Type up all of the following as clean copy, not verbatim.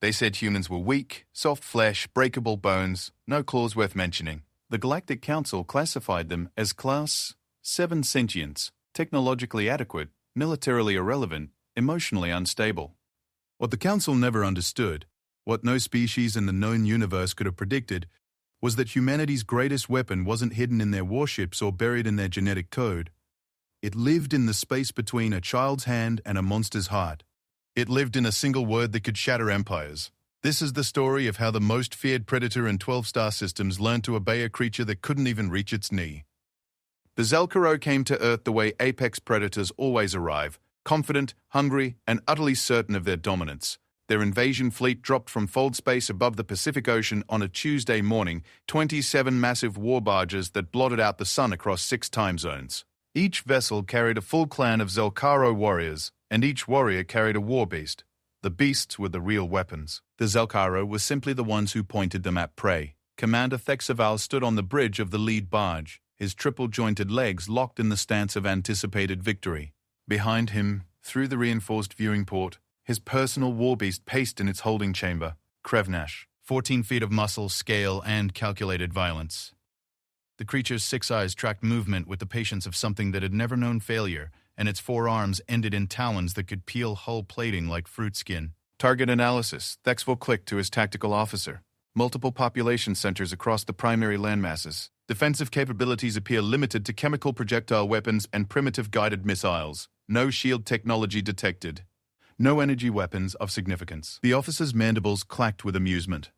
They said humans were weak, soft flesh, breakable bones, no claws worth mentioning. The Galactic Council classified them as Class 7 sentients, technologically adequate, militarily irrelevant, emotionally unstable. What the Council never understood, what no species in the known universe could have predicted, was that humanity's greatest weapon wasn't hidden in their warships or buried in their genetic code. It lived in the space between a child's hand and a monster's heart. It lived in a single word that could shatter empires. This is the story of how the most feared predator in 12-star systems learned to obey a creature that couldn't even reach its knee. The Zelkaro came to Earth the way apex predators always arrive, confident, hungry, and utterly certain of their dominance. Their invasion fleet dropped from fold space above the Pacific Ocean on a Tuesday morning, 27 massive war barges that blotted out the sun across 6 time zones. Each vessel carried a full clan of Zelkaro warriors, and each warrior carried a war beast. The beasts were the real weapons. The Zelkaro were simply the ones who pointed them at prey. Commander Thexaval stood on the bridge of the lead barge, his triple-jointed legs locked in the stance of anticipated victory. Behind him, through the reinforced viewing port, his personal warbeast paced in its holding chamber, Krevnash, 14 feet of muscle, scale, and calculated violence. The creature's 6 eyes tracked movement with the patience of something that had never known failure, and its 4 arms ended in talons that could peel hull plating like fruit skin. Target analysis, Thexville clicked to his tactical officer. Multiple population centers across the primary landmasses. Defensive capabilities appear limited to chemical projectile weapons and primitive guided missiles. No shield technology detected. No energy weapons of significance. The officer's mandibles clacked with amusement.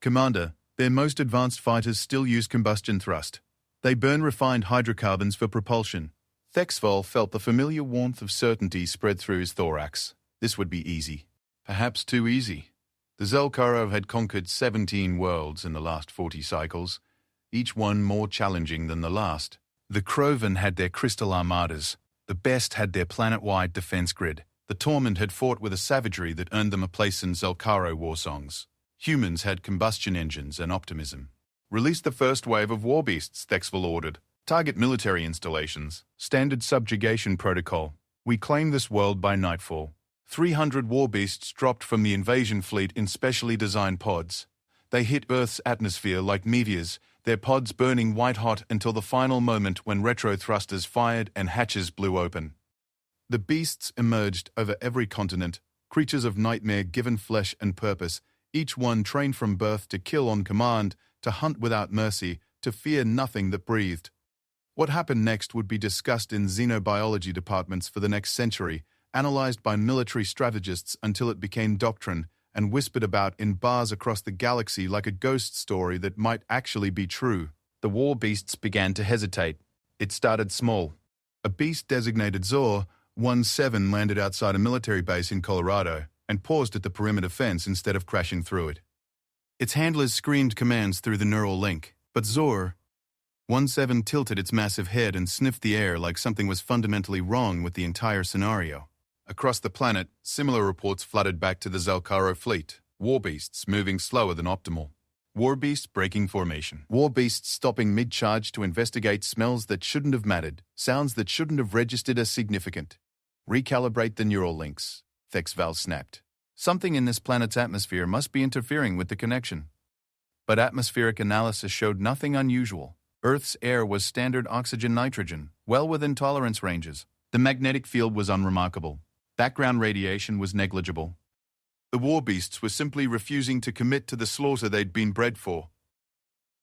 Commander, their most advanced fighters still use combustion thrust. They burn refined hydrocarbons for propulsion. Thexval felt the familiar warmth of certainty spread through his thorax. This would be easy. Perhaps too easy. The Zelkaro had conquered 17 worlds in the last 40 cycles, each one more challenging than the last. The Krovan had their crystal armadas. The Best had their planet-wide defense grid. The Torment had fought with a savagery that earned them a place in Zelkaro war songs. Humans had combustion engines and optimism. Release the first wave of warbeasts, Thexval ordered. Target military installations. Standard subjugation protocol. We claim this world by nightfall. 300 warbeasts dropped from the invasion fleet in specially designed pods. They hit Earth's atmosphere like meteors, their pods burning white-hot until the final moment when retro thrusters fired and hatches blew open. The beasts emerged over every continent, creatures of nightmare given flesh and purpose, each one trained from birth to kill on command, to hunt without mercy, to fear nothing that breathed. What happened next would be discussed in xenobiology departments for the next century, analyzed by military strategists until it became doctrine, and whispered about in bars across the galaxy like a ghost story that might actually be true. The war beasts began to hesitate. It started small. A beast designated Zor, 1-7, landed outside a military base in Colorado and paused at the perimeter fence instead of crashing through it. Its handlers screamed commands through the neural link, but Zor, 1-7, tilted its massive head and sniffed the air like something was fundamentally wrong with the entire scenario. Across the planet, similar reports flooded back to the Zelkaro fleet. Warbeasts moving slower than optimal. Warbeasts breaking formation. Warbeasts stopping mid-charge to investigate smells that shouldn't have mattered, sounds that shouldn't have registered as significant. Recalibrate the neural links, Thexval snapped. Something in this planet's atmosphere must be interfering with the connection. But atmospheric analysis showed nothing unusual. Earth's air was standard oxygen-nitrogen, well within tolerance ranges. The magnetic field was unremarkable. Background radiation was negligible. The warbeasts were simply refusing to commit to the slaughter they'd been bred for.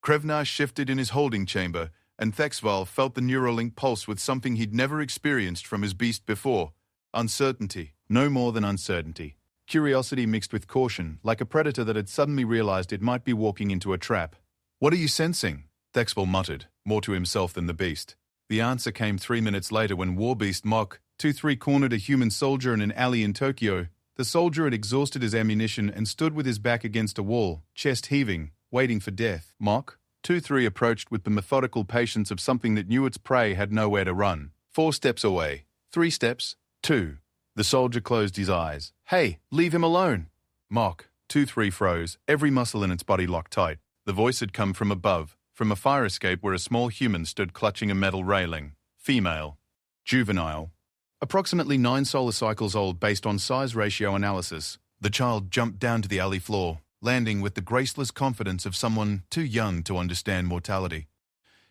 Krevnar shifted in his holding chamber, and Thexval felt the Neuralink pulse with something he'd never experienced from his beast before. Uncertainty. No more than uncertainty. Curiosity mixed with caution, like a predator that had suddenly realized it might be walking into a trap. "What are you sensing?" Thexval muttered, more to himself than the beast. The answer came 3 minutes later when Warbeast Mach 2-3 cornered a human soldier in an alley in Tokyo. The soldier had exhausted his ammunition and stood with his back against a wall, chest heaving, waiting for death. Mach 2-3 approached with the methodical patience of something that knew its prey had nowhere to run. 4 steps away. 3 steps. 2. The soldier closed his eyes. "Hey, leave him alone!" Mach 2-3 froze, every muscle in its body locked tight. The voice had come from above, from a fire escape where a small human stood clutching a metal railing. Female. Juvenile. Approximately 9 solar cycles old based on size ratio analysis. The child jumped down to the alley floor, landing with the graceless confidence of someone too young to understand mortality.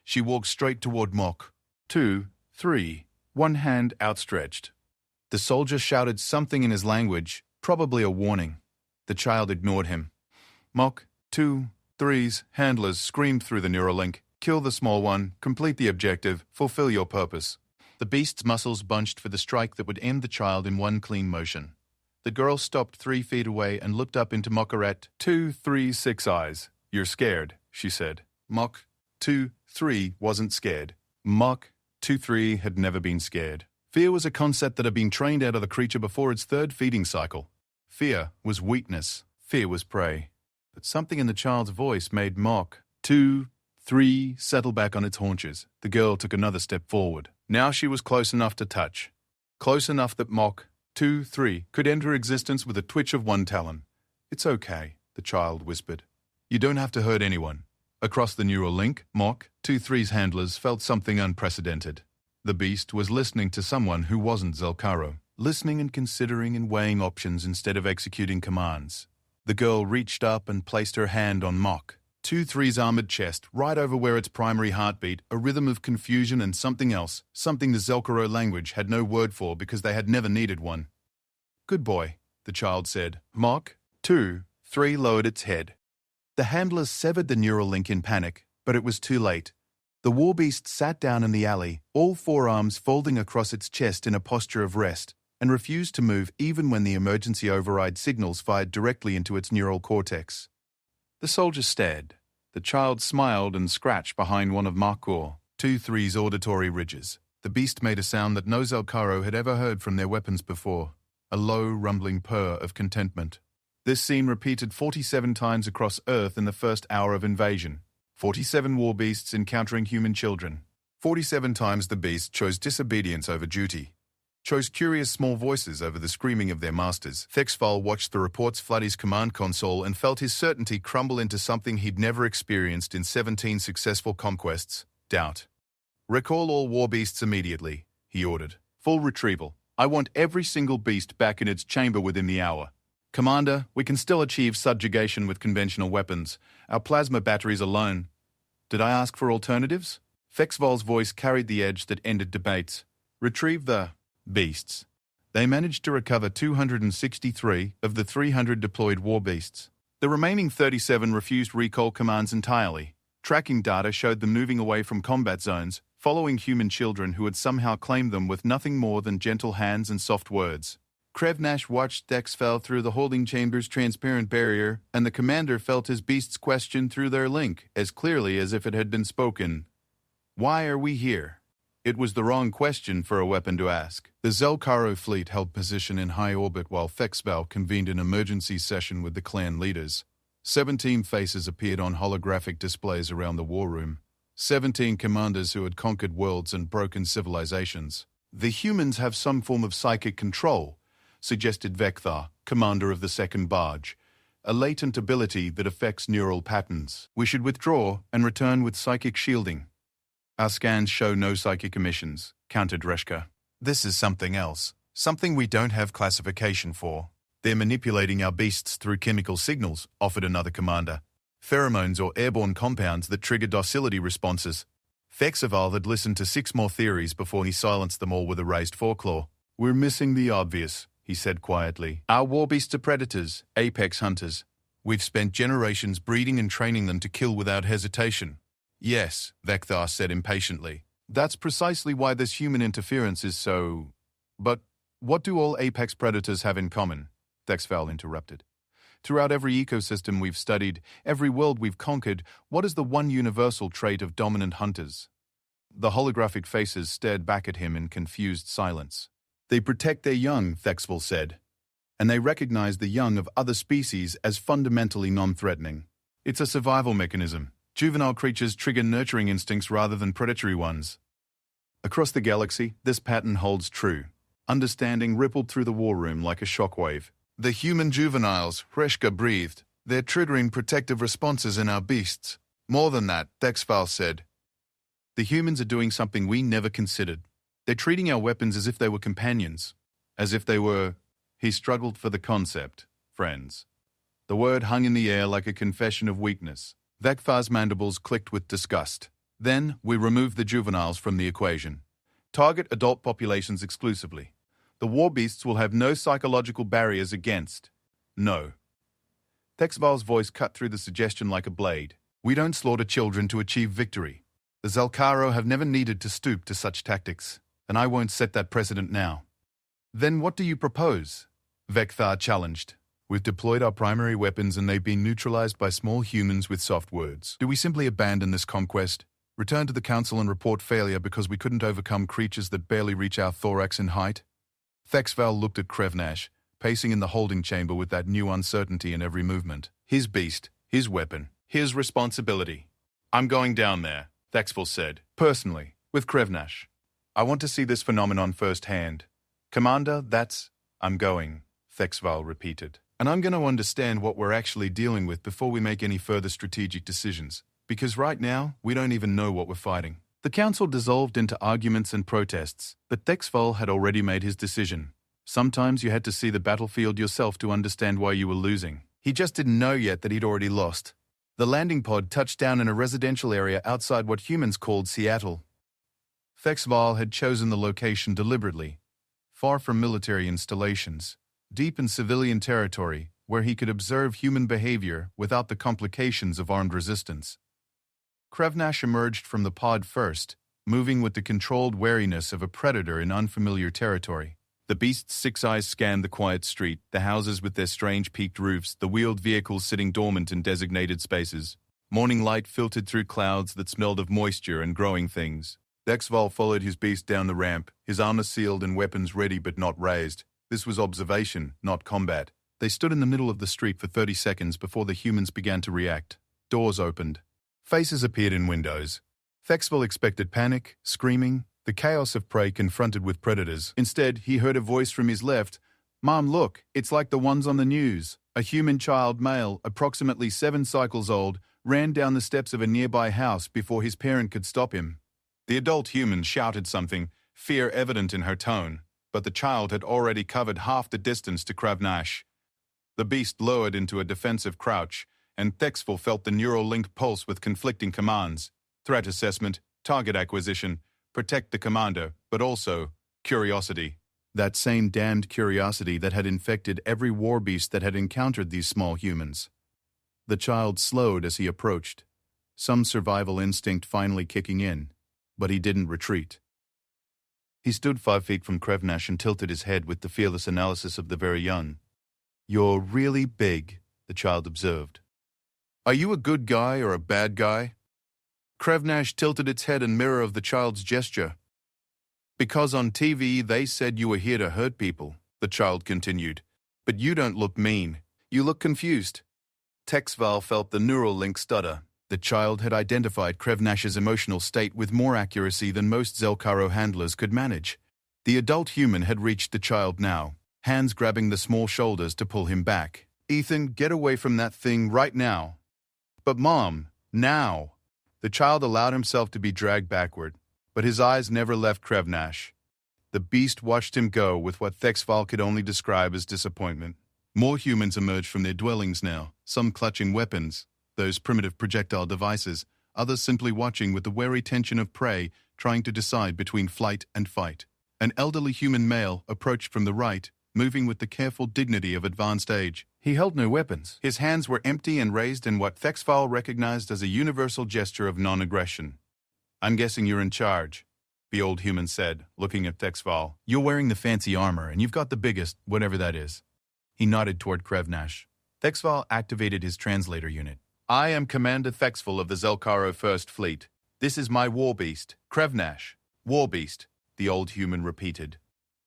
She walked straight toward Mock. 2, 3, one hand outstretched. The soldier shouted something in his language, probably a warning. The child ignored him. Mock 2, 3's handlers screamed through the Neuralink. Kill the small one, complete the objective, fulfill your purpose. The beast's muscles bunched for the strike that would end the child in one clean motion. The girl stopped 3 feet away and looked up into Mockaret 2, 3, 6 eyes. You're scared, she said. Mock 2, 3 wasn't scared. Mock 2, 3 had never been scared. Fear was a concept that had been trained out of the creature before its 3rd feeding cycle. Fear was weakness. Fear was prey. But something in the child's voice made Mock 2, 3 settle back on its haunches. The girl took another step forward. Now she was close enough to touch. Close enough that Mock 2, 3 could enter existence with a twitch of one talon. It's okay, the child whispered. You don't have to hurt anyone. Across the neural link, Mock 2, 3's handlers felt something unprecedented. The beast was listening to someone who wasn't Zelkaro, listening and considering and weighing options instead of executing commands. The girl reached up and placed her hand on Mock 2, 3's armored chest, right over where its primary heartbeat, a rhythm of confusion and something else, something the Zelkaro language had no word for because they had never needed one. Good boy, the child said. Mock 2, 3 lowered its head. The handlers severed the neural link in panic, but it was too late. The warbeast sat down in the alley, all 4 arms folding across its chest in a posture of rest, and refused to move even when the emergency override signals fired directly into its neural cortex. The soldier stared. The child smiled and scratched behind one of Mock 2, 3's auditory ridges. The beast made a sound that no Zelkaro had ever heard from their weapons before, a low, rumbling purr of contentment. This scene repeated 47 times across Earth in the first hour of invasion. 47 warbeasts encountering human children. 47 times the beast chose disobedience over duty. Chose curious small voices over the screaming of their masters. Thexval watched the reports flood his command console and felt his certainty crumble into something he'd never experienced in 17 successful conquests: doubt. Recall all warbeasts immediately, he ordered. Full retrieval. I want every single beast back in its chamber within the hour. Commander, we can still achieve subjugation with conventional weapons. Our plasma batteries alone. Did I ask for alternatives? Thexval's voice carried the edge that ended debates. Retrieve the beasts. They managed to recover 263 of the 300 deployed warbeasts. The remaining 37 refused recall commands entirely. Tracking data showed them moving away from combat zones, following human children who had somehow claimed them with nothing more than gentle hands and soft words. Krevnash watched Thexval through the holding chamber's transparent barrier, and the commander felt his beast's question through their link as clearly as if it had been spoken. Why are we here? It was the wrong question for a weapon to ask. The Zelkaro fleet held position in high orbit while Thexval convened an emergency session with the clan leaders. 17 faces appeared on holographic displays around the war room. 17 commanders who had conquered worlds and broken civilizations. The humans have some form of psychic control, suggested Vekthar, commander of the second barge, a latent ability that affects neural patterns. We should withdraw and return with psychic shielding. Our scans show no psychic emissions, countered Reshka. This is something else, something we don't have classification for. They're manipulating our beasts through chemical signals, offered another commander. Pheromones or airborne compounds that trigger docility responses. Thexval had listened to 6 more theories before he silenced them all with a raised foreclaw. We're missing the obvious, he said quietly. Our warbeasts are predators, apex hunters. We've spent generations breeding and training them to kill without hesitation. Yes, Vekthar said impatiently. That's precisely why this human interference is so... But what do all apex predators have in common? Thexval interrupted. Throughout every ecosystem we've studied, every world we've conquered, what is the one universal trait of dominant hunters? The holographic faces stared back at him in confused silence. They protect their young, Thexval said, and they recognize the young of other species as fundamentally non-threatening. It's a survival mechanism. Juvenile creatures trigger nurturing instincts rather than predatory ones. Across the galaxy, this pattern holds true. Understanding rippled through the war room like a shockwave. The human juveniles, Hreshka breathed. They're triggering protective responses in our beasts. More than that, Thexval said. The humans are doing something we never considered. They're treating our weapons as if they were companions. As if they were... He struggled for the concept. friends. The word hung in the air like a confession of weakness. Vekfar's mandibles clicked with disgust. Then, we removed the juveniles from the equation. Target adult populations exclusively. The war beasts will have no psychological barriers against. No. Thexval's voice cut through the suggestion like a blade. We don't slaughter children to achieve victory. The Zelkaro have never needed to stoop to such tactics, and I won't set that precedent now. Then what do you propose? Vekthar challenged. We've deployed our primary weapons and they've been neutralized by small humans with soft words. Do we simply abandon this conquest, return to the council and report failure because we couldn't overcome creatures that barely reach our thorax in height? Thexval looked at Krevnash, pacing in the holding chamber with that new uncertainty in every movement. His beast, his weapon, his responsibility. I'm going down there, Thexval said, personally, with Krevnash. I want to see this phenomenon firsthand. Commander, I'm going, Thexval repeated. And I'm going to understand what we're actually dealing with before we make any further strategic decisions, because right now, we don't even know what we're fighting. The council dissolved into arguments and protests, but Thexval had already made his decision. Sometimes you had to see the battlefield yourself to understand why you were losing. He just didn't know yet that he'd already lost. The landing pod touched down in a residential area outside what humans called Seattle. Thexval had chosen the location deliberately, far from military installations, deep in civilian territory where he could observe human behavior without the complications of armed resistance. Krevnash emerged from the pod first, moving with the controlled wariness of a predator in unfamiliar territory. The beast's 6 eyes scanned the quiet street, the houses with their strange peaked roofs, the wheeled vehicles sitting dormant in designated spaces. Morning light filtered through clouds that smelled of moisture and growing things. Thexval followed his beast down the ramp, his armor sealed and weapons ready but not raised. This was observation, not combat. They stood in the middle of the street for 30 seconds before the humans began to react. Doors opened. Faces appeared in windows. Thexval expected panic, screaming, the chaos of prey confronted with predators. Instead, he heard a voice from his left. Mom, look, it's like the ones on the news. A human child, male, approximately 7 cycles old, ran down the steps of a nearby house before his parent could stop him. The adult human shouted something, fear evident in her tone, but the child had already covered half the distance to Krevnash. The beast lowered into a defensive crouch, and Thexval felt the neural link pulse with conflicting commands. Threat assessment, target acquisition, protect the commander, but also curiosity. That same damned curiosity that had infected every war beast that had encountered these small humans. The child slowed as he approached, some survival instinct finally kicking in, but he didn't retreat. He stood 5 feet from Krevnash and tilted his head with the fearless analysis of the very young. You're really big, the child observed. Are you a good guy or a bad guy? Krevnash tilted its head in mirror of the child's gesture. Because on TV they said you were here to hurt people, the child continued. But you don't look mean. You look confused. Thexval felt the neural link stutter. The child had identified Krevnash's emotional state with more accuracy than most Zelkaro handlers could manage. The adult human had reached the child now, hands grabbing the small shoulders to pull him back. Ethan, get away from that thing right now. But Mom, now. The child allowed himself to be dragged backward, but his eyes never left Krevnash. The beast watched him go with what Thexval could only describe as disappointment. More humans emerged from their dwellings now, some clutching weapons, those primitive projectile devices, others simply watching with the wary tension of prey, trying to decide between flight and fight. An elderly human male approached from the right, moving with the careful dignity of advanced age. He held no weapons. His hands were empty and raised in what Thexval recognized as a universal gesture of non-aggression. I'm guessing you're in charge, the old human said, looking at Thexval. You're wearing the fancy armor, and you've got the biggest, whatever that is. He nodded toward Krevnash. Thexval activated his translator unit. I am Commander Thexval of the Zelkaro First Fleet. This is my war beast, Krevnash. War beast, the old human repeated.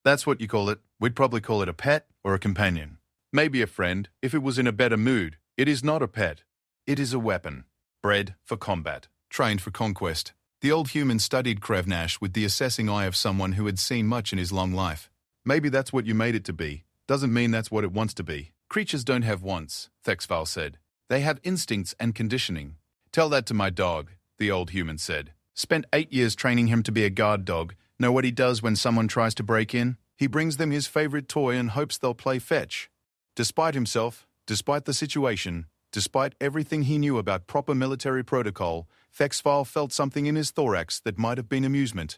That's what you call it. We'd probably call it a pet or a companion. Maybe a friend, if it was in a better mood. It is not a pet. It is a weapon. Bred for combat. Trained for conquest. The old human studied Krevnash with the assessing eye of someone who had seen much in his long life. Maybe that's what you made it to be. Doesn't mean that's what it wants to be. Creatures don't have wants, Thexval said. They have instincts and conditioning. Tell that to my dog, the old human said. Spent 8 years training him to be a guard dog. Know what he does when someone tries to break in? He brings them his favorite toy and hopes they'll play fetch. Despite himself, despite the situation, despite everything he knew about proper military protocol, Thexval felt something in his thorax that might have been amusement.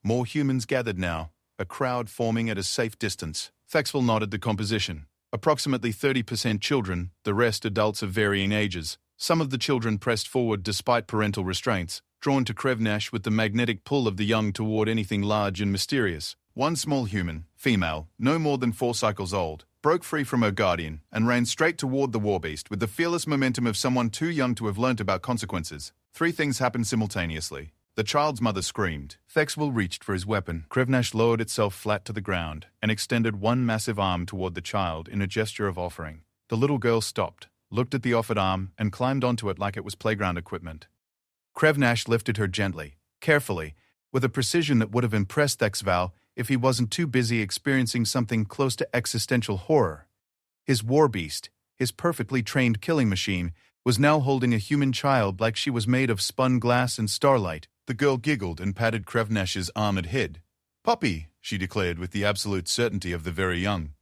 More humans gathered now, a crowd forming at a safe distance. Thexval nodded the composition. Approximately 30% children, the rest adults of varying ages. Some of the children pressed forward despite parental restraints, drawn to Krevnash with the magnetic pull of the young toward anything large and mysterious. One small human, female, no more than 4 cycles old, broke free from her guardian and ran straight toward the warbeast with the fearless momentum of someone too young to have learnt about consequences. 3 things happened simultaneously. The child's mother screamed. Thexval reached for his weapon. Krevnash lowered itself flat to the ground and extended one massive arm toward the child in a gesture of offering. The little girl stopped, looked at the offered arm, and climbed onto it like it was playground equipment. Krevnash lifted her gently, carefully, with a precision that would have impressed Thexval if he wasn't too busy experiencing something close to existential horror. His warbeast, his perfectly trained killing machine, was now holding a human child like she was made of spun glass and starlight. The girl giggled and patted Krevnash's armored head. "Puppy," she declared with the absolute certainty of the very young.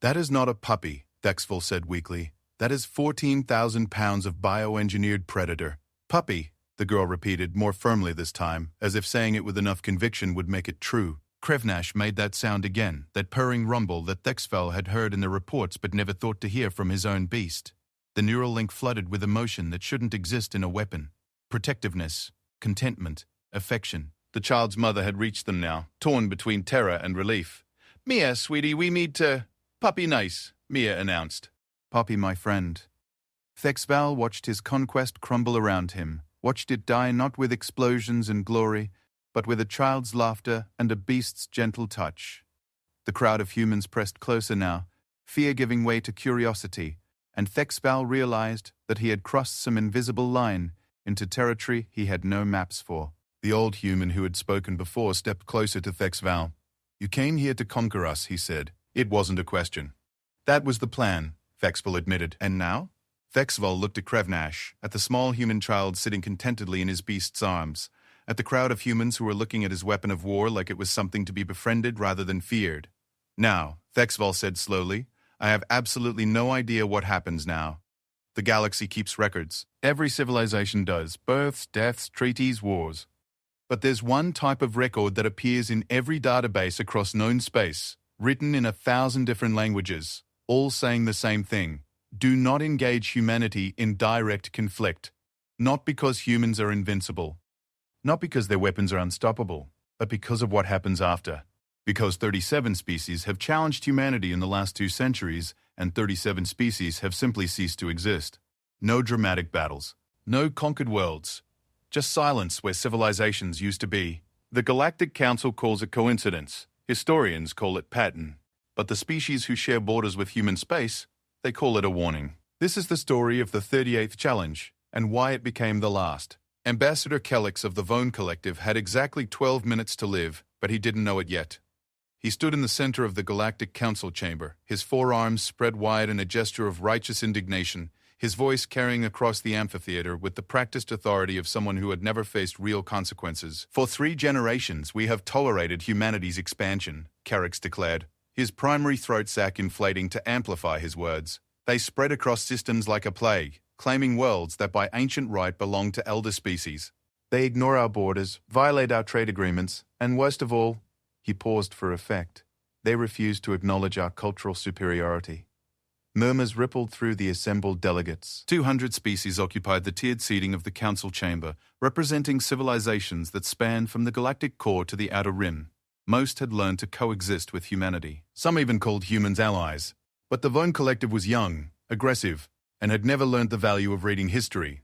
"That is not a puppy," Thexval said weakly. "That is 14,000 pounds of bioengineered predator." "Puppy," the girl repeated, more firmly this time, as if saying it with enough conviction would make it true. Krevnash made that sound again, that purring rumble that Thexval had heard in the reports but never thought to hear from his own beast. The neural link flooded with emotion that shouldn't exist in a weapon. Protectiveness, contentment, affection. The child's mother had reached them now, torn between terror and relief. "Mia, sweetie, we need to... Puppy nice," Mia announced. "Puppy, my friend." Thexval watched his conquest crumble around him, watched it die not with explosions and glory, but with a child's laughter and a beast's gentle touch. The crowd of humans pressed closer now, fear giving way to curiosity, and Thexval realized that he had crossed some invisible line into territory he had no maps for. The old human who had spoken before stepped closer to Thexval. "You came here to conquer us," he said. It wasn't a question. "That was the plan," Thexval admitted. "And now?" Thexval looked at Krevnash, at the small human child sitting contentedly in his beast's arms, at the crowd of humans who were looking at his weapon of war like it was something to be befriended rather than feared. "Now," Thexval said slowly, "I have absolutely no idea what happens now. The galaxy keeps records. Every civilization does. Births, deaths, treaties, wars. But there's one type of record that appears in every database across known space, written in 1,000 different languages, all saying the same thing. Do not engage humanity in direct conflict. Not because humans are invincible. Not because their weapons are unstoppable, but because of what happens after. Because 37 species have challenged humanity in the last 2 centuries, and 37 species have simply ceased to exist. No dramatic battles. No conquered worlds. Just silence where civilizations used to be. The Galactic Council calls it coincidence. Historians call it pattern. But the species who share borders with human space, they call it a warning. This is the story of the 38th challenge, and why it became the last. Ambassador Kellex of the Vone Collective had exactly 12 minutes to live, but he didn't know it yet. He stood in the center of the Galactic Council chamber, his forearms spread wide in a gesture of righteous indignation, his voice carrying across the amphitheater with the practiced authority of someone who had never faced real consequences. "For 3 generations we have tolerated humanity's expansion," Kellex declared, his primary throat sac inflating to amplify his words. "They spread across systems like a plague, claiming worlds that by ancient right belong to elder species. They ignore our borders, violate our trade agreements, and worst of all," he paused for effect, "they refuse to acknowledge our cultural superiority." Murmurs rippled through the assembled delegates. 200 species occupied the tiered seating of the council chamber, representing civilizations that span from the galactic core to the outer rim. Most had learned to coexist with humanity. Some even called humans allies. But the Vone Collective was young, aggressive, and had never learned the value of reading history.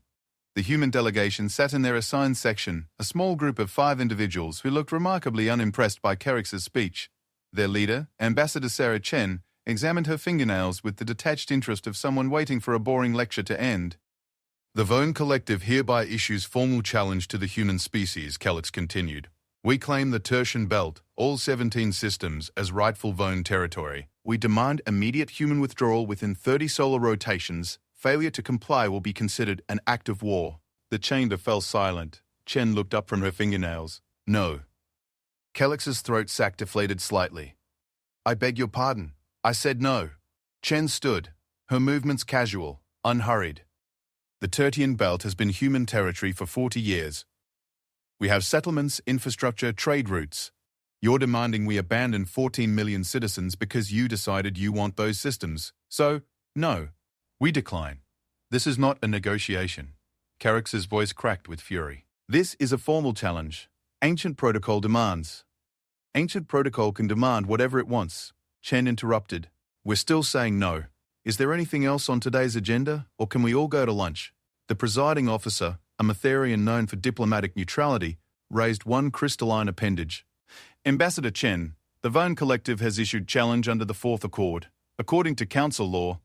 The human delegation sat in their assigned section, a small group of 5 individuals who looked remarkably unimpressed by Kellex's speech. Their leader, Ambassador Sarah Chen, examined her fingernails with the detached interest of someone waiting for a boring lecture to end. "The Vone Collective hereby issues formal challenge to the human species," Kellex continued. "We claim the Tertian Belt, all 17 systems, as rightful Vone territory. We demand immediate human withdrawal within 30 solar rotations. Failure to comply will be considered an act of war." The chamber fell silent. Chen looked up from her fingernails. "No." Kellex's throat sac deflated slightly. "I beg your pardon. I said no. Chen stood, her movements casual, unhurried. The Tertian Belt has been human territory for 40 years. We have settlements, infrastructure, trade routes. You're demanding we abandon 14 million citizens because you decided you want those systems. So, no, we decline. This is not a negotiation. Carrick's voice cracked with fury. This is a formal challenge. Ancient protocol demands. Ancient protocol can demand whatever it wants. Chen interrupted. We're still saying no. Is there anything else on today's agenda, or can we all go to lunch? The presiding officer, a Matherian known for diplomatic neutrality, raised one crystalline appendage. Ambassador Chen, the Vone Collective has issued challenge under the Fourth Accord. According to council law,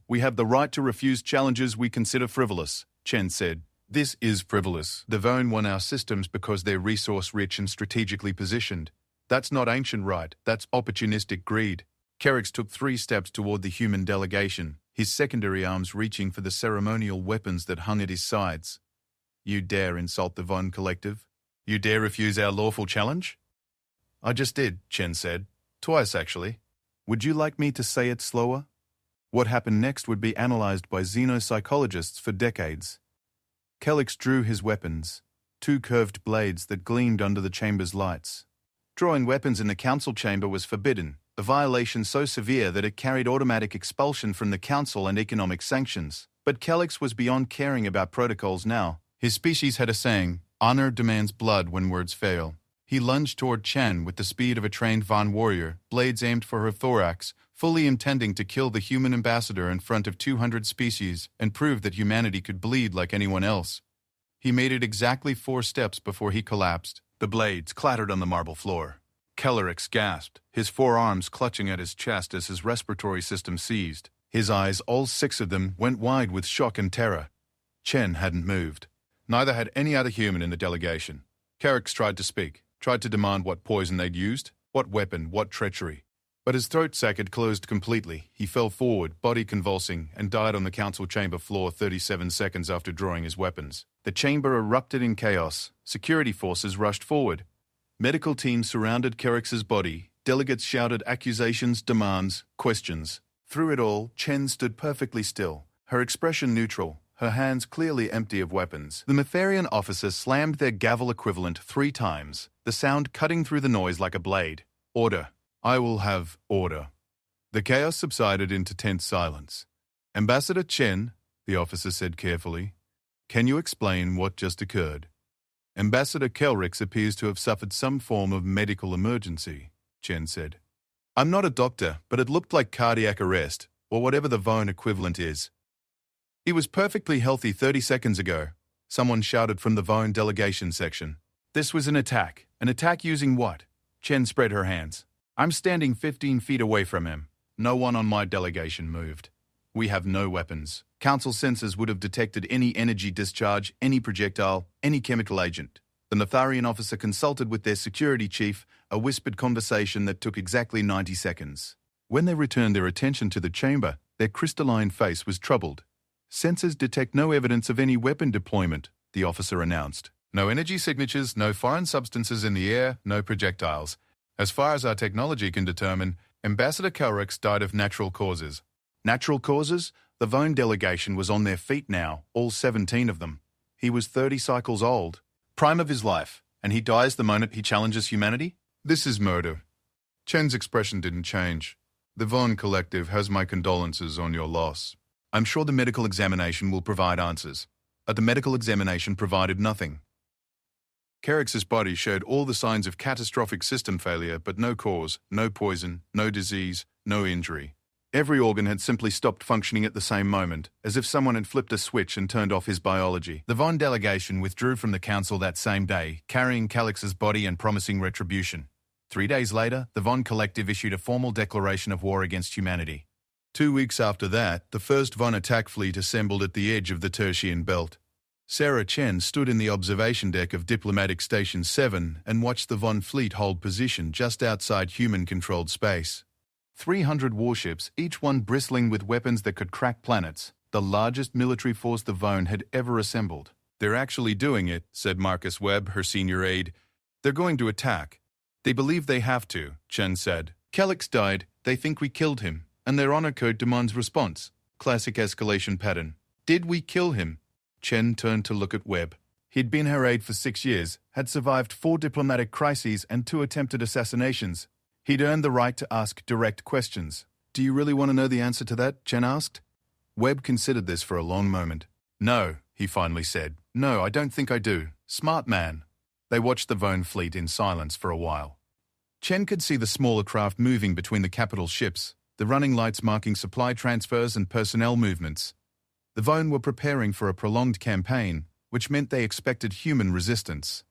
we have the right to refuse challenges we consider frivolous, Chen said. This is frivolous. The Vone want our systems because they're resource-rich and strategically positioned. That's not ancient right, that's opportunistic greed. Carrick took 3 steps toward the human delegation, his secondary arms reaching for the ceremonial weapons that hung at his sides. You dare insult the Vone Collective? You dare refuse our lawful challenge? I just did, Chen said. Twice, actually. Would you like me to say it slower? What happened next would be analyzed by xenopsychologists for decades. Kellix drew his weapons, 2 curved blades that gleamed under the chamber's lights. Drawing weapons in the council chamber was forbidden, a violation so severe that it carried automatic expulsion from the council and economic sanctions. But Kellix was beyond caring about protocols now. His species had a saying, honor demands blood when words fail. He lunged toward Chen with the speed of a trained Von warrior, blades aimed for her thorax, fully intending to kill the human ambassador in front of 200 species and prove that humanity could bleed like anyone else. He made it exactly 4 steps before he collapsed. The blades clattered on the marble floor. Kellix gasped, his forearms clutching at his chest as his respiratory system seized. His eyes, all 6 of them, went wide with shock and terror. Chen hadn't moved. Neither had any other human in the delegation. Carrick tried to speak, tried to demand what poison they'd used, what weapon, what treachery. But his throat sac had closed completely. He fell forward, body convulsing, and died on the council chamber floor 37 seconds after drawing his weapons. The chamber erupted in chaos. Security forces rushed forward. Medical teams surrounded Carrick's body. Delegates shouted accusations, demands, questions. Through it all, Chen stood perfectly still, her expression neutral, her hands clearly empty of weapons. The Matherian officers slammed their gavel equivalent 3 times, the sound cutting through the noise like a blade. Order. I will have order. The chaos subsided into tense silence. Ambassador Chen, the officer said carefully, can you explain what just occurred? Ambassador Kellix appears to have suffered some form of medical emergency, Chen said. I'm not a doctor, but it looked like cardiac arrest, or whatever the Vone equivalent is. He was perfectly healthy 30 seconds ago, someone shouted from the Vone delegation section. This was an attack. An attack using what? Chen spread her hands. I'm standing 15 feet away from him. No one on my delegation moved. We have no weapons. Council sensors would have detected any energy discharge, any projectile, any chemical agent. The Matharian officer consulted with their security chief, a whispered conversation that took exactly 90 seconds. When they returned their attention to the chamber, their crystalline face was troubled. Sensors detect no evidence of any weapon deployment, the officer announced. No energy signatures, no foreign substances in the air, no projectiles. As far as our technology can determine, Ambassador Kellix died of natural causes. Natural causes? The Vone delegation was on their feet now, all 17 of them. He was 30 cycles old, prime of his life, and he dies the moment he challenges humanity? This is murder. Chen's expression didn't change. The Vone Collective has my condolences on your loss. I'm sure the medical examination will provide answers. But the medical examination provided nothing. Carrick's body showed all the signs of catastrophic system failure, but no cause, no poison, no disease, no injury. Every organ had simply stopped functioning at the same moment, as if someone had flipped a switch and turned off his biology. The Vone delegation withdrew from the council that same day, carrying Kellix's body and promising retribution. 3 days later, the Vone Collective issued a formal declaration of war against humanity. 2 weeks after that, the first Vone attack fleet assembled at the edge of the Tertian Belt. Sarah Chen stood in the observation deck of Diplomatic Station 7 and watched the Vone fleet hold position just outside human-controlled space. 300 warships, each one bristling with weapons that could crack planets, the largest military force the Vone had ever assembled. They're actually doing it, said Marcus Webb, her senior aide. They're going to attack. They believe they have to, Chen said. Kellex died, they think we killed him, and their honor code demands response. Classic escalation pattern. Did we kill him? Chen turned to look at Webb. He'd been her aide for 6 years, had survived 4 diplomatic crises and 2 attempted assassinations. He'd earned the right to ask direct questions. Do you really want to know the answer to that? Chen asked. Webb considered this for a long moment. No, he finally said. No, I don't think I do. Smart man. They watched the Vone fleet in silence for a while. Chen could see the smaller craft moving between the capital ships, the running lights marking supply transfers and personnel movements. The Vone were preparing for a prolonged campaign, which meant they expected human resistance.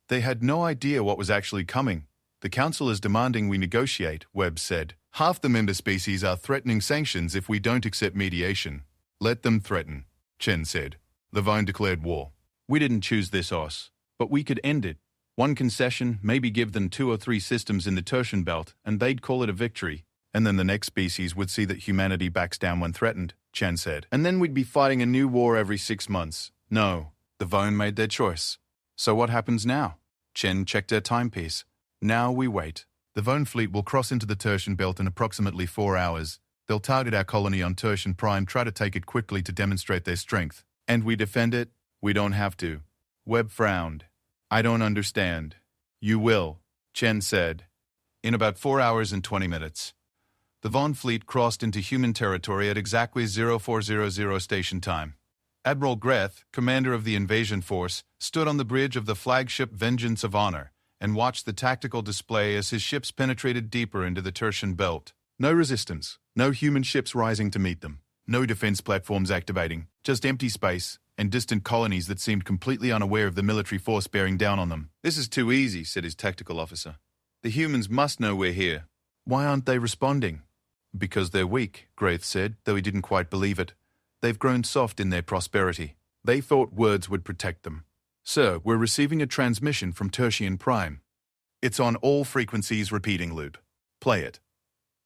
They had no idea what was actually coming. The Council is demanding we negotiate, Webb said. Half the member species are threatening sanctions if we don't accept mediation. Let them threaten, Chen said. The Vone declared war. We didn't choose this, Os, but we could end it. One concession, maybe give them 2 or 3 systems in the Tertian belt, and they'd call it a victory. And then the next species would see that humanity backs down when threatened, Chen said. And then we'd be fighting a new war every 6 months. No, the Vone made their choice. So what happens now? Chen checked her timepiece. Now we wait. The Vone fleet will cross into the Tertian belt in approximately 4 hours. They'll target our colony on Tertian Prime, try to take it quickly to demonstrate their strength. And we defend it? We don't have to. Webb frowned. I don't understand. You will, Chen said. In about 4 hours and 20 minutes. The Vone fleet crossed into human territory at exactly 0400 station time. Admiral Greth, commander of the invasion force, stood on the bridge of the flagship Vengeance of Honor and watched the tactical display as his ships penetrated deeper into the Tertian belt. No resistance, no human ships rising to meet them, no defense platforms activating, just empty space and distant colonies that seemed completely unaware of the military force bearing down on them. This is too easy, said his tactical officer. The humans must know we're here. Why aren't they responding? Because they're weak, Greth said, though he didn't quite believe it. They've grown soft in their prosperity. They thought words would protect them. Sir, we're receiving a transmission from Tertian Prime. It's on all frequencies repeating loop. Play it.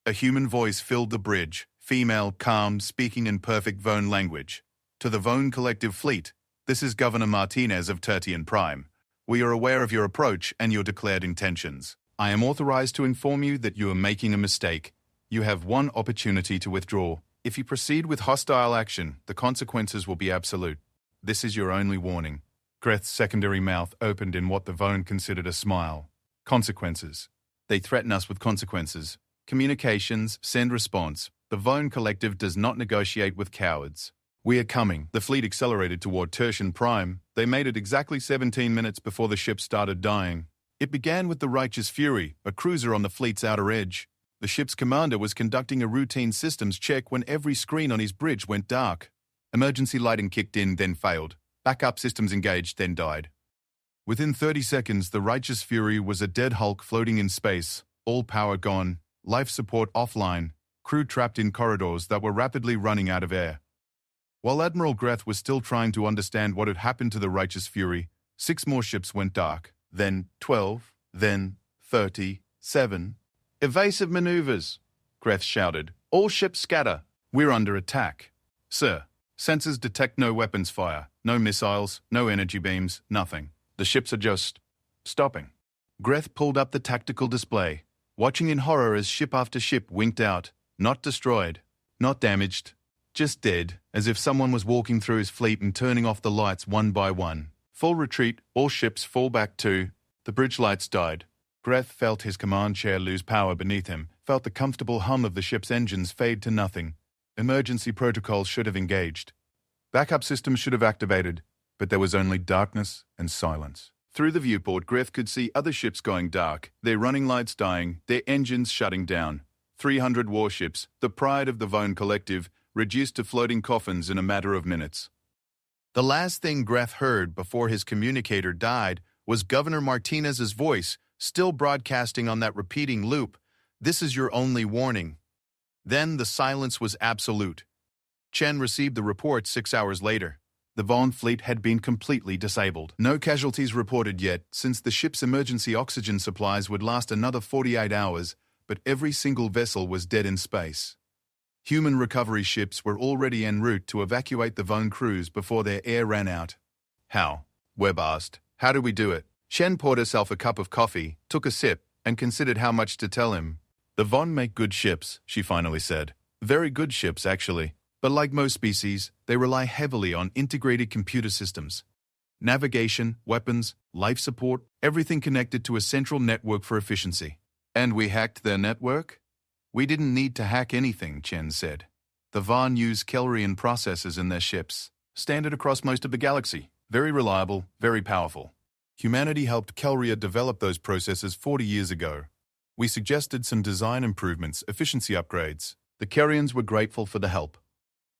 A human voice filled the bridge, female, calm, speaking in perfect Vone language. To the Vone Collective Fleet, this is Governor Martinez of Tertian Prime. We are aware of your approach and your declared intentions. I am authorized to inform you that you are making a mistake. You have one opportunity to withdraw. If you proceed with hostile action, the consequences will be absolute. This is your only warning. Greth's secondary mouth opened in what the Vone considered a smile. Consequences. They threaten us with consequences. Communications, send response. The Vone Collective does not negotiate with cowards. We are coming. The fleet accelerated toward Tertian Prime. They made it exactly 17 minutes before the ship started dying. It began with the Righteous Fury, a cruiser on the fleet's outer edge. The ship's commander was conducting a routine systems check when every screen on his bridge went dark. Emergency lighting kicked in, then failed. Backup systems engaged, then died. Within 30 seconds, the Righteous Fury was a dead hulk floating in space, all power gone, life support offline, crew trapped in corridors that were rapidly running out of air. While Admiral Greth was still trying to understand what had happened to the Righteous Fury, 6 more ships went dark, then 12, then 37. Evasive maneuvers, Greth shouted. All ships scatter. We're under attack. Sir, sensors detect no weapons fire, no missiles, no energy beams, nothing. The ships are just stopping. Greth pulled up the tactical display, watching in horror as ship after ship winked out, not destroyed, not damaged, just dead, as if someone was walking through his fleet and turning off the lights one by one. Full retreat, all ships fall back to. The bridge lights died. Greth felt his command chair lose power beneath him, felt the comfortable hum of the ship's engines fade to nothing. Emergency protocols should have engaged. Backup systems should have activated, but there was only darkness and silence. Through the viewport, Greth could see other ships going dark, their running lights dying, their engines shutting down. 300 warships, the pride of the Vone Collective, reduced to floating coffins in a matter of minutes. The last thing Greth heard before his communicator died was Governor Martinez's voice, still broadcasting on that repeating loop. This is your only warning. Then the silence was absolute. Chen received the report 6 hours later. The Vone fleet had been completely disabled. No casualties reported yet, since the ship's emergency oxygen supplies would last another 48 hours, but every single vessel was dead in space. Human recovery ships were already en route to evacuate the Vone crews before their air ran out. How? Webb asked. How do we do it? Chen poured herself a cup of coffee, took a sip, and considered how much to tell him. The Von make good ships, she finally said. Very good ships, actually. But like most species, they rely heavily on integrated computer systems. Navigation, weapons, life support, everything connected to a central network for efficiency. And we hacked their network? We didn't need to hack anything, Chen said. The Von use Kellrian processors in their ships, standard across most of the galaxy. Very reliable, very powerful. Humanity helped Kellria develop those processors 40 years ago. We suggested some design improvements, efficiency upgrades. The Kellrians were grateful for the help.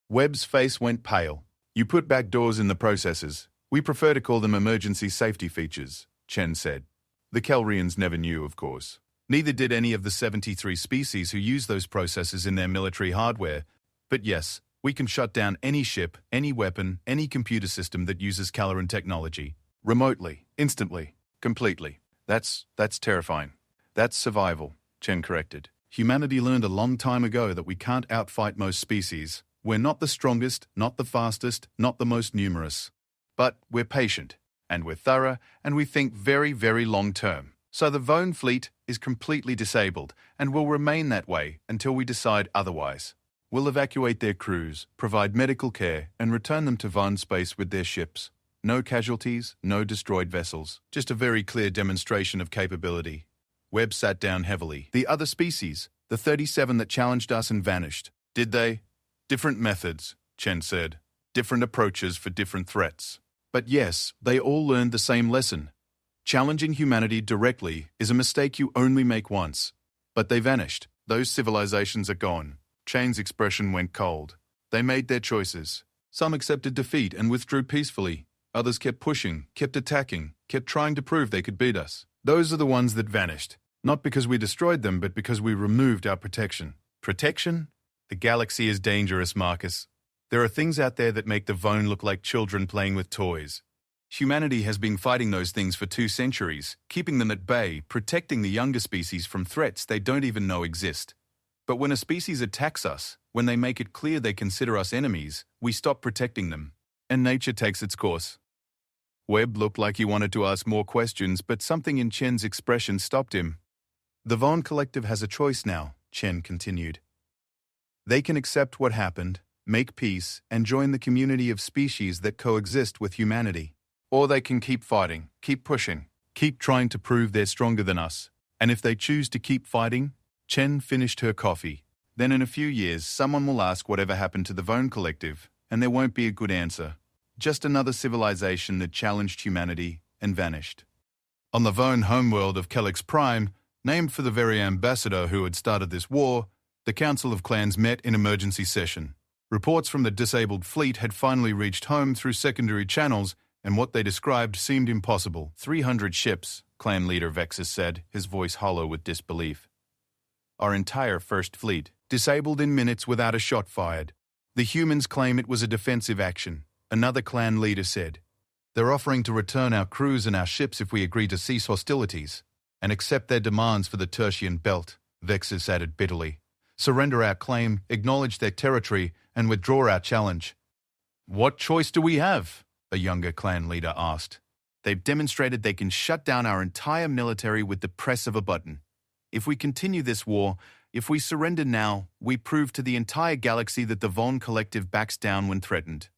Webb's face went pale. You put back doors in the processors. We prefer to call them emergency safety features, Chen said. The Kellrians never knew, of course. Neither did any of the 73 species who use those processors in their military hardware. But yes, we can shut down any ship, any weapon, any computer system that uses Kellrian technology. Remotely, instantly, completely. That's terrifying. That's survival, Chen corrected. Humanity learned a long time ago that we can't outfight most species. We're not the strongest, not the fastest, not the most numerous. But we're patient, and we're thorough, and we think very, very long term. So the Von fleet is completely disabled, and will remain that way until we decide otherwise. We'll evacuate their crews, provide medical care, and return them to Von space with their ships. No casualties, no destroyed vessels. Just a very clear demonstration of capability. Webb sat down heavily. The other species, the 37 that challenged us and vanished. Did they? Different methods, Chen said. Different approaches for different threats. But yes, they all learned the same lesson. Challenging humanity directly is a mistake you only make once. But they vanished. Those civilizations are gone. Chen's expression went cold. They made their choices. Some accepted defeat and withdrew peacefully. Others kept pushing, kept attacking, kept trying to prove they could beat us. Those are the ones that vanished. Not because we destroyed them, but because we removed our protection. Protection? The galaxy is dangerous, Marcus. There are things out there that make the Von look like children playing with toys. Humanity has been fighting those things for 2 centuries, keeping them at bay, protecting the younger species from threats they don't even know exist. But when a species attacks us, when they make it clear they consider us enemies, we stop protecting them, and nature takes its course. Webb looked like he wanted to ask more questions, but something in Chen's expression stopped him. The Von Collective has a choice now, Chen continued. They can accept what happened, make peace, and join the community of species that coexist with humanity. Or they can keep fighting, keep pushing, keep trying to prove they're stronger than us. And if they choose to keep fighting, Chen finished her coffee. Then in a few years, someone will ask whatever happened to the Von Collective, and there won't be a good answer. Just another civilization that challenged humanity and vanished. On the Von homeworld of Kellix Prime, named for the very ambassador who had started this war, the Council of Clans met in emergency session. Reports from the disabled fleet had finally reached home through secondary channels, and what they described seemed impossible. 300 ships, clan leader Vexus said, his voice hollow with disbelief. Our entire first fleet, disabled in minutes without a shot fired. The humans claim it was a defensive action, another clan leader said. They're offering to return our crews and our ships if we agree to cease hostilities, and accept their demands for the Tertian belt, Vexus added bitterly. Surrender our claim, acknowledge their territory, and withdraw our challenge. What choice do we have? A younger clan leader asked. They've demonstrated they can shut down our entire military with the press of a button. If we continue this war, if we surrender now, we prove to the entire galaxy that the Von Collective backs down when threatened.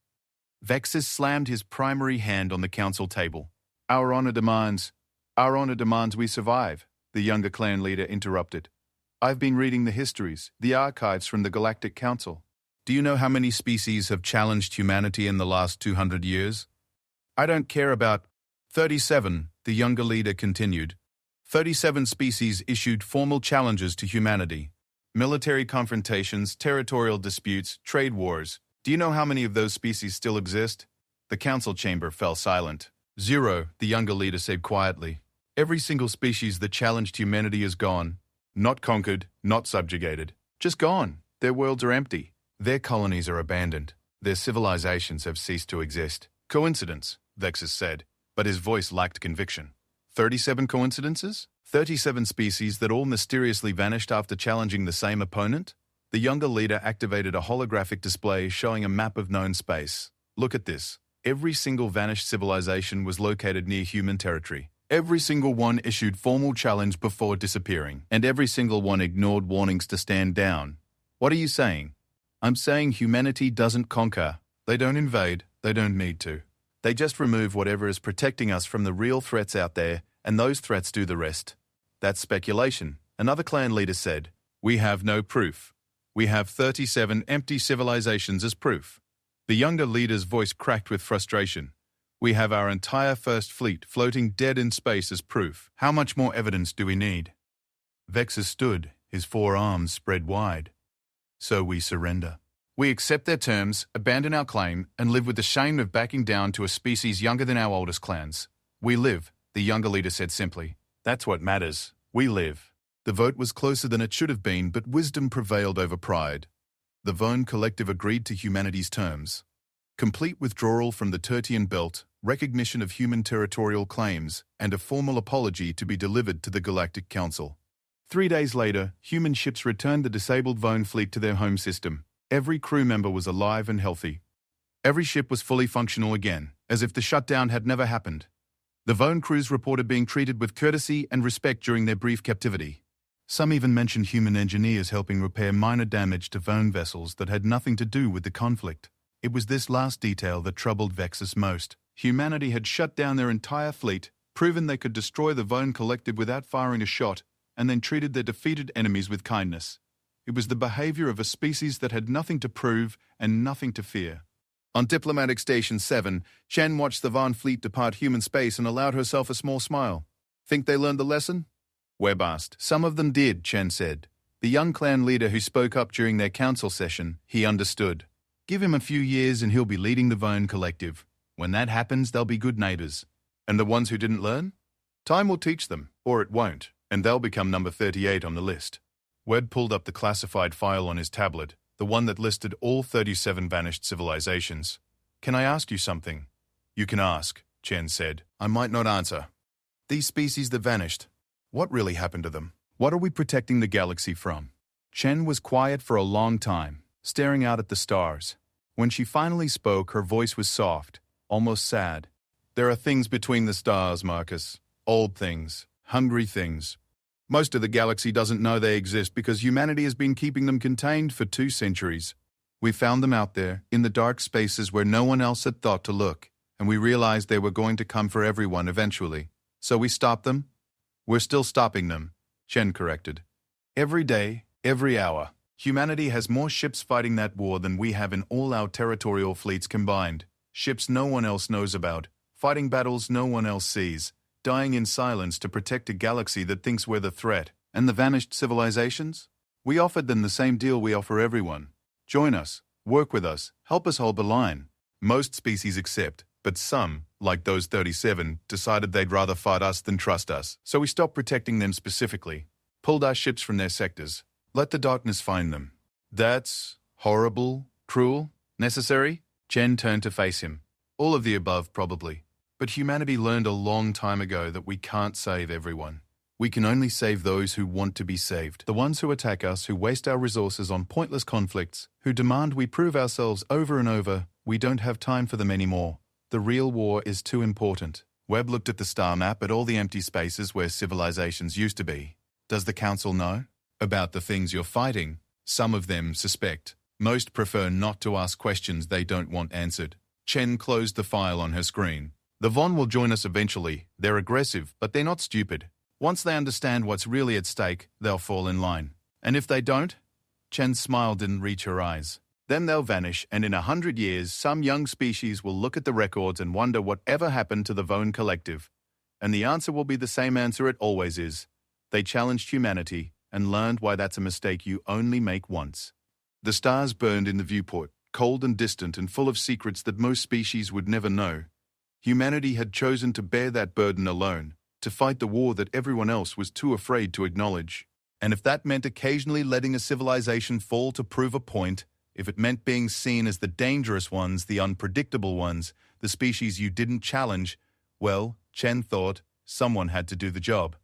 Vexus slammed his primary hand on the council table. Our honor demands we survive, the younger clan leader interrupted. I've been reading the histories, the archives from the Galactic Council. Do you know how many species have challenged humanity in the last 200 years? I don't care about 37, the younger leader continued. 37 species issued formal challenges to humanity. Military confrontations, territorial disputes, trade wars. Do you know how many of those species still exist? The council chamber fell silent. 0, the younger leader said quietly. Every single species that challenged humanity is gone. Not conquered, not subjugated. Just gone. Their worlds are empty. Their colonies are abandoned. Their civilizations have ceased to exist. Coincidence, Vexus said, but his voice lacked conviction. 37 coincidences? 37 species that all mysteriously vanished after challenging the same opponent? The younger leader activated a holographic display showing a map of known space. Look at this. Every single vanished civilization was located near human territory. Every single one issued formal challenge before disappearing, and every single one ignored warnings to stand down. What are you saying? I'm saying humanity doesn't conquer. They don't invade. They don't need to. They just remove whatever is protecting us from the real threats out there, and those threats do the rest. That's speculation. Another clan leader said, "We have no proof. We have 37 empty civilizations as proof." The younger leader's voice cracked with frustration. "We have our entire first fleet floating dead in space as proof. How much more evidence do we need?" Vexus stood, his four arms spread wide. "So we surrender. We accept their terms, abandon our claim, and live with the shame of backing down to a species younger than our oldest clans. We live," the younger leader said simply. "That's what matters. We live." The vote was closer than it should have been, but wisdom prevailed over pride. The Vone Collective agreed to humanity's terms. Complete withdrawal from the Tertian Belt, recognition of human territorial claims, and a formal apology to be delivered to the Galactic Council. 3 days later, human ships returned the disabled Vone fleet to their home system. Every crew member was alive and healthy. Every ship was fully functional again, as if the shutdown had never happened. The Vone crews reported being treated with courtesy and respect during their brief captivity. Some even mentioned human engineers helping repair minor damage to Vone vessels that had nothing to do with the conflict. It was this last detail that troubled Vexus most. Humanity had shut down their entire fleet, proven they could destroy the Vone Collective without firing a shot, and then treated their defeated enemies with kindness. It was the behavior of a species that had nothing to prove and nothing to fear. On Diplomatic Station 7, Chen watched the Vone fleet depart human space and allowed herself a small smile. "Think they learned the lesson?" Webb asked. "Some of them did," Chen said. The young clan leader who spoke up during their council session, he understood. Give him a few years and he'll be leading the Vone Collective. When that happens, they'll be good neighbors. And the ones who didn't learn? Time will teach them, or it won't, and they'll become number 38 on the list. Webb pulled up the classified file on his tablet, the one that listed all 37 vanished civilizations. "Can I ask you something?" "You can ask," Chen said. "I might not answer. These species that vanished, what really happened to them? What are we protecting the galaxy from?" Chen was quiet for a long time, staring out at the stars. When she finally spoke, her voice was soft, almost sad. "There are things between the stars, Marcus. Old things, hungry things. Most of the galaxy doesn't know they exist because humanity has been keeping them contained for 2 centuries. We found them out there, in the dark spaces where no one else had thought to look, and we realized they were going to come for everyone eventually. So we stopped them. We're still stopping them," Chen corrected. "Every day, every hour. Humanity has more ships fighting that war than we have in all our territorial fleets combined. Ships no one else knows about, fighting battles no one else sees, dying in silence to protect a galaxy that thinks we're the threat. And the vanished civilizations? We offered them the same deal we offer everyone. Join us, work with us, help us hold the line. Most species accept, but some, like those 37, decided they'd rather fight us than trust us. So we stopped protecting them specifically, pulled our ships from their sectors. Let the darkness find them. That's horrible, cruel, necessary?" Chen turned to face him. "All of the above, probably. But humanity learned a long time ago that we can't save everyone. We can only save those who want to be saved. The ones who attack us, who waste our resources on pointless conflicts, who demand we prove ourselves over and over, we don't have time for them anymore. The real war is too important." Webb looked at the star map at all the empty spaces where civilizations used to be. "Does the Council know about the things you're fighting?" "Some of them suspect. Most prefer not to ask questions they don't want answered." Chen closed the file on her screen. "The Vaughn will join us eventually. They're aggressive, but they're not stupid. Once they understand what's really at stake, they'll fall in line. And if they don't?" Chen's smile didn't reach her eyes. "Then they'll vanish, and in 100 years, some young species will look at the records and wonder whatever happened to the Vone Collective. And the answer will be the same answer it always is. They challenged humanity and learned why that's a mistake you only make once." The stars burned in the viewport, cold and distant and full of secrets that most species would never know. Humanity had chosen to bear that burden alone, to fight the war that everyone else was too afraid to acknowledge. And if that meant occasionally letting a civilization fall to prove a point, if it meant being seen as the dangerous ones, the unpredictable ones, the species you didn't challenge, well, Chen thought, someone had to do the job.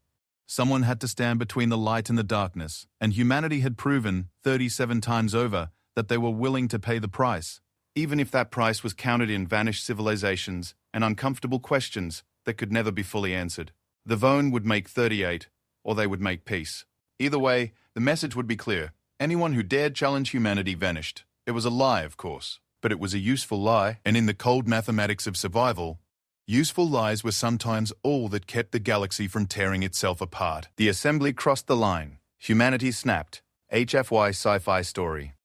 Someone had to stand between the light and the darkness, and humanity had proven, 37 times over, that they were willing to pay the price, even if that price was counted in vanished civilizations and uncomfortable questions that could never be fully answered. The Vone would make 38, or they would make peace. Either way, the message would be clear. Anyone who dared challenge humanity vanished. It was a lie, of course, but it was a useful lie, and in the cold mathematics of survival, useful lies were sometimes all that kept the galaxy from tearing itself apart. The assembly crossed the line. Humanity snapped. HFY Sci-Fi Story.